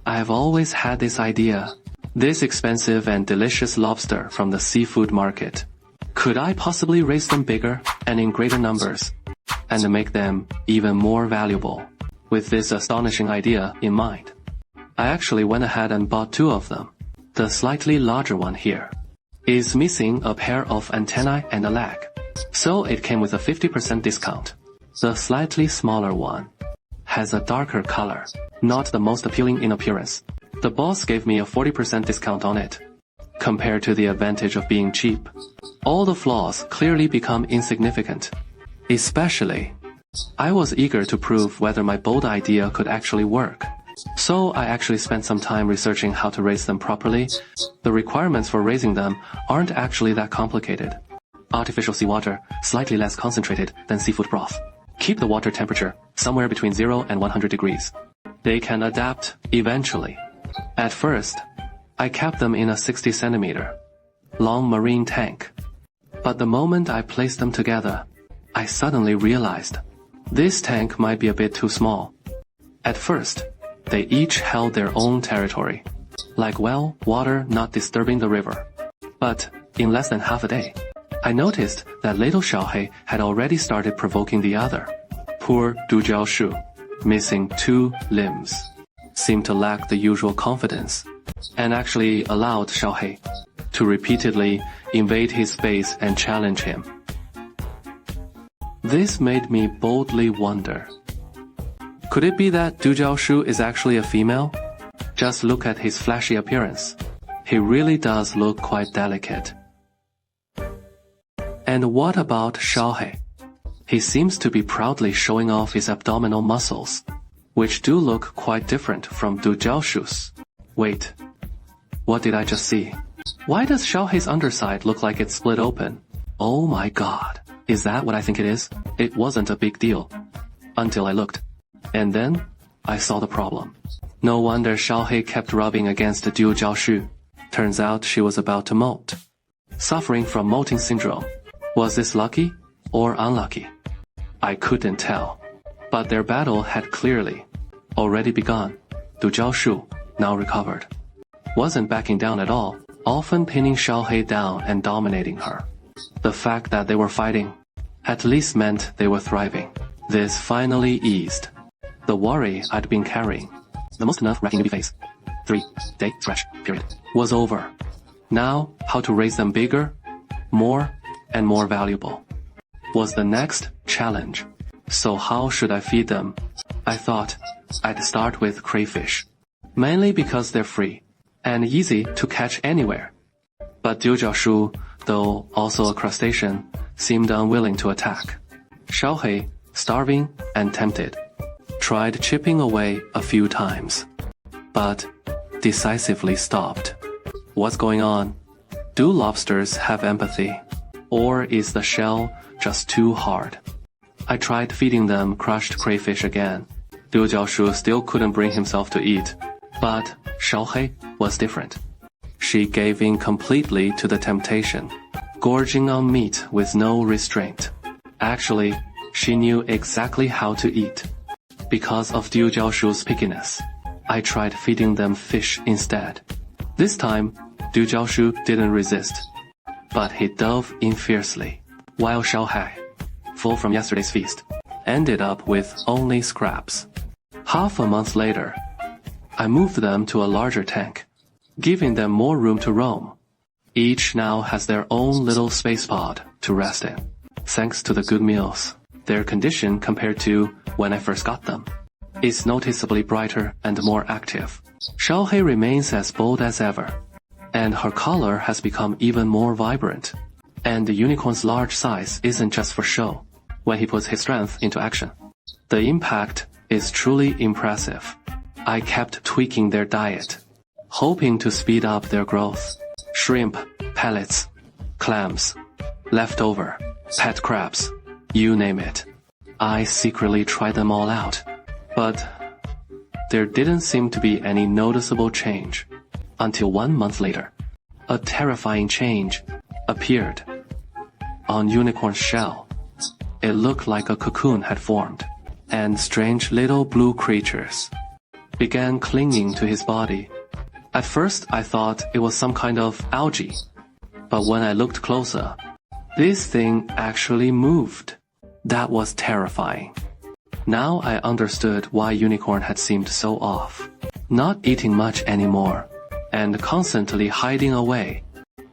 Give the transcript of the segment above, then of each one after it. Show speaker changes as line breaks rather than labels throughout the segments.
I've always had this idea. This expensive and delicious lobster from the seafood market. Could I possibly raise them bigger and in greater numbers, and make them even more valuable? With this astonishing idea in mind, I actually went ahead and bought 2 of them. The slightly larger one here is missing a pair of antennae and a leg, so it came with a 50% discount. The slightly smaller one has a darker color, not the most appealing in appearance. The boss gave me a 40% discount on it. Compared to the advantage of being cheap, all the flaws clearly become insignificant. Especially, I was eager to prove whether my bold idea could actually work. So I actually spent some time researching how to raise them properly. The requirements for raising them aren't actually that complicated. Artificial seawater, slightly less concentrated than seafood broth. Keep the water temperature somewhere between 0 and 100 degrees. They can adapt eventually. At first, I kept them in a 60 centimeter long marine tank. But the moment I placed them together, I suddenly realized this tank might be a bit too small. At first, they each held their own territory, like well, water not disturbing the river. But in less than half a day, I noticed that little Xiaohei had already started provoking the other. Poor Du Jiaoshu, missing 2 limbs, seemed to lack the usual confidence, and actually allowed Xiaohei to repeatedly invade his space and challenge him. This made me boldly wonder, could it be that Du Jiaoshu is actually a female? Just look at his flashy appearance. He really does look quite delicate. And what about Xiaohei? He seems to be proudly showing off his abdominal muscles, which do look quite different from Du Jiaoshu's. Wait, what did I just see? Why does Xiaohei's underside look like it's split open? Oh my god, is that what I think it is? It wasn't a big deal until I looked. And then, I saw the problem. No wonder Xiaohei kept rubbing against Du Jiaoshu. Turns out she was about to molt. Suffering from molting syndrome. Was this lucky or unlucky? I couldn't tell. But their battle had clearly already begun. Du Jiaoshu, now recovered, wasn't backing down at all, often pinning Xiaohei down and dominating her. The fact that they were fighting at least meant they were thriving. This finally eased the worry I'd been carrying. The most nerve-wracking newbie phase, 3-day stretch period, was over. Now, how to raise them bigger, more, and more valuable was the next challenge. So how should I feed them? I thought I'd start with crayfish, mainly because they're free and easy to catch anywhere. But Du Jiaoshu, though also a crustacean, seemed unwilling to attack. Xiaohei, starving and tempted, tried chipping away a few times, but decisively stopped. What's going on? Do lobsters have empathy? Or is the shell just too hard? I tried feeding them crushed crayfish again. Du Jiaoshu still couldn't bring himself to eat, but Xiaohei was different. She gave in completely to the temptation, gorging on meat with no restraint. Actually, she knew exactly how to eat. Because of Du Jiaoshu's pickiness, I tried feeding them fish instead. This time, Du Jiaoshu didn't resist, but he dove in fiercely, while Xiaohei, full from yesterday's feast, ended up with only scraps. Half a month later, I moved them to a larger tank, giving them more room to roam. Each now has their own little space pod to rest in. Thanks to the good meals, their condition compared to when I first got them is noticeably brighter and more active. Xiaohei remains as bold as ever, and her color has become even more vibrant. And the unicorn's large size isn't just for show. When he puts his strength into action, the impact is truly impressive. I kept tweaking their diet, hoping to speed up their growth. Shrimp, pellets, clams, leftover, pet crabs, you name it. I secretly tried them all out, but there didn't seem to be any noticeable change. Until 1 month later, a terrifying change appeared. On Unicorn's shell, it looked like a cocoon had formed, and strange little blue creatures began clinging to his body. At first I thought it was some kind of algae, but when I looked closer, this thing actually moved. That was terrifying. Now I understood why Unicorn had seemed so off. Not eating much anymore, and constantly hiding away.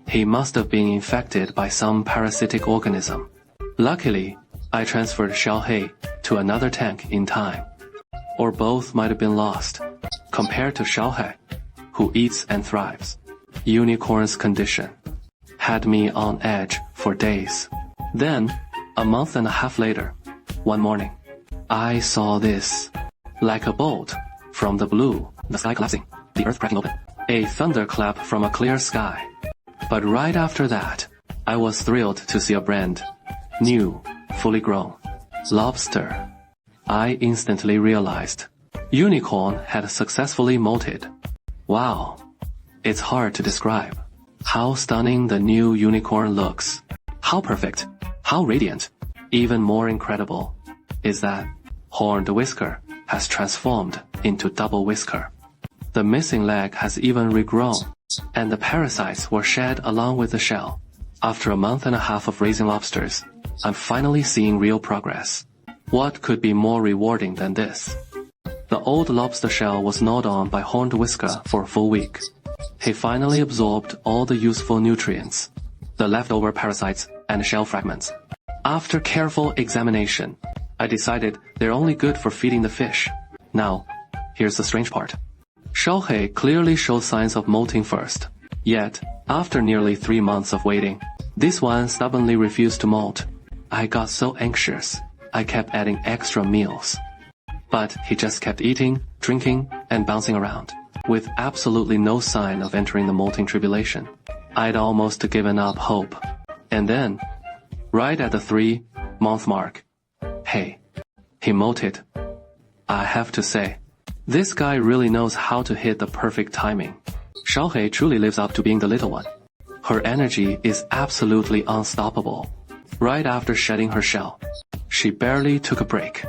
He must have been infected by some parasitic organism. Luckily, I transferred Xiaohei to another tank in time. Or both might have been lost. Compared to Xiaohei, who eats and thrives, Unicorn's condition had me on edge for days. Then, a month and a half later, one morning, I saw this. Like a bolt from the blue, the sky collapsing, the earth cracking open. A thunderclap from a clear sky. But right after that, I was thrilled to see a brand new, fully grown lobster. I instantly realized Unicorn had successfully molted. Wow, it's hard to describe how stunning the new Unicorn looks. How perfect, how radiant. Even more incredible is that Horned Whisker has transformed into Double Whisker. The missing leg has even regrown, and the parasites were shed along with the shell. After a month and a half of raising lobsters, I'm finally seeing real progress. What could be more rewarding than this? The old lobster shell was gnawed on by Horned Whisker for a full week. He finally absorbed all the useful nutrients, the leftover parasites and shell fragments. After careful examination, I decided they're only good for feeding the fish. Now, here's the strange part. Xiaohei clearly showed signs of molting first. Yet, after nearly 3 months of waiting, this one stubbornly refused to molt. I got so anxious, I kept adding extra meals. But he just kept eating, drinking, and bouncing around, with absolutely no sign of entering the molting tribulation. I'd almost given up hope. And then, right at the 3-month mark, hey, he molted. I have to say, this guy really knows how to hit the perfect timing. Xiaohei truly lives up to being the little one. Her energy is absolutely unstoppable. Right after shedding her shell, she barely took a break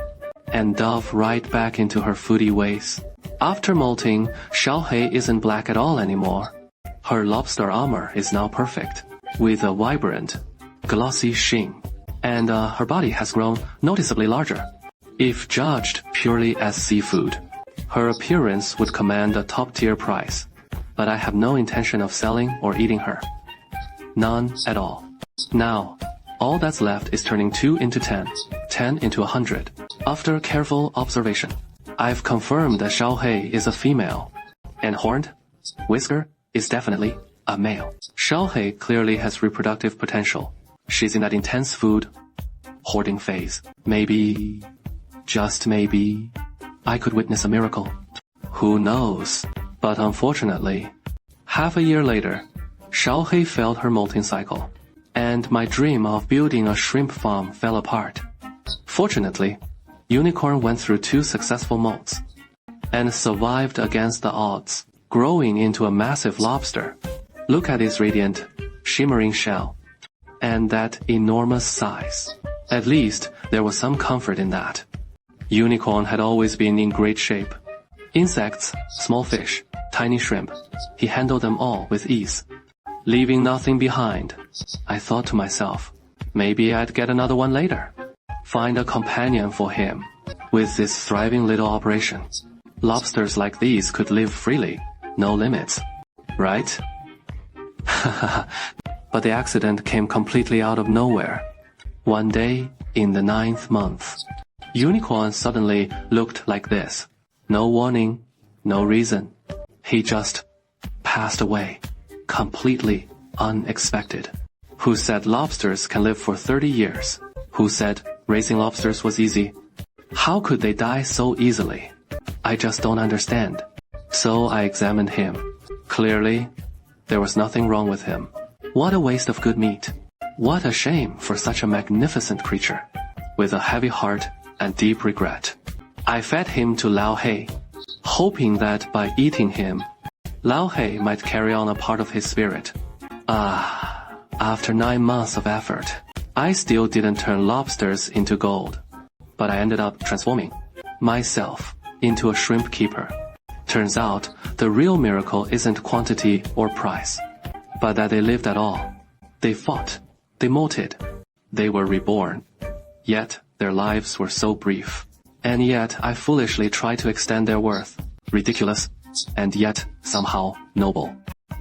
and dove right back into her foodie ways. After molting, Xiaohei isn't black at all anymore. Her lobster armor is now perfect, with a vibrant, glossy sheen, and her body has grown noticeably larger. If judged purely as seafood, her appearance would command a top-tier price, but I have no intention of selling or eating her. None at all. Now, all that's left is turning 2 into 10, 10 into 100. After careful observation, I've confirmed that Xiaohei is a female, and Horned Whisker is definitely a male. Xiaohei clearly has reproductive potential. She's in that intense food hoarding phase. Maybe, just maybe, I could witness a miracle. Who knows? But unfortunately, half a year later, Xiaohei failed her molting cycle, and my dream of building a shrimp farm fell apart. Fortunately, Unicorn went through 2 successful molts, and survived against the odds, growing into a massive lobster. Look at its radiant, shimmering shell, and that enormous size. At least, there was some comfort in that. Unicorn had always been in great shape. Insects, small fish, tiny shrimp, he handled them all with ease, leaving nothing behind. I thought to myself, maybe I'd get another one later. Find a companion for him. With this thriving little operation, lobsters like these could live freely, no limits. Right? But the accident came completely out of nowhere. One day, in the 9th month, Unicorn suddenly looked like this. No warning, no reason. He just passed away. Completely unexpected. Who said lobsters can live for 30 years? Who said raising lobsters was easy? How could they die so easily? I just don't understand. So I examined him. Clearly, there was nothing wrong with him. What a waste of good meat. What a shame for such a magnificent creature. With a heavy heart and deep regret, I fed him to Lao Hei, hoping that by eating him, Lao Hei might carry on a part of his spirit. After 9 months of effort, I still didn't turn lobsters into gold, but I ended up transforming myself into a shrimp keeper. Turns out, the real miracle isn't quantity or price, but that they lived at all. They fought. They molted. They were reborn. Yet, their lives were so brief. And yet, I foolishly tried to extend their worth. Ridiculous. And yet, somehow, noble.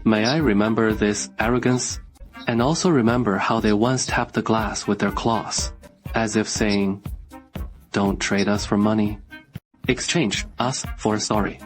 May I remember this arrogance? And also remember how they once tapped the glass with their claws, as if saying, "Don't trade us for money. Exchange us for a story."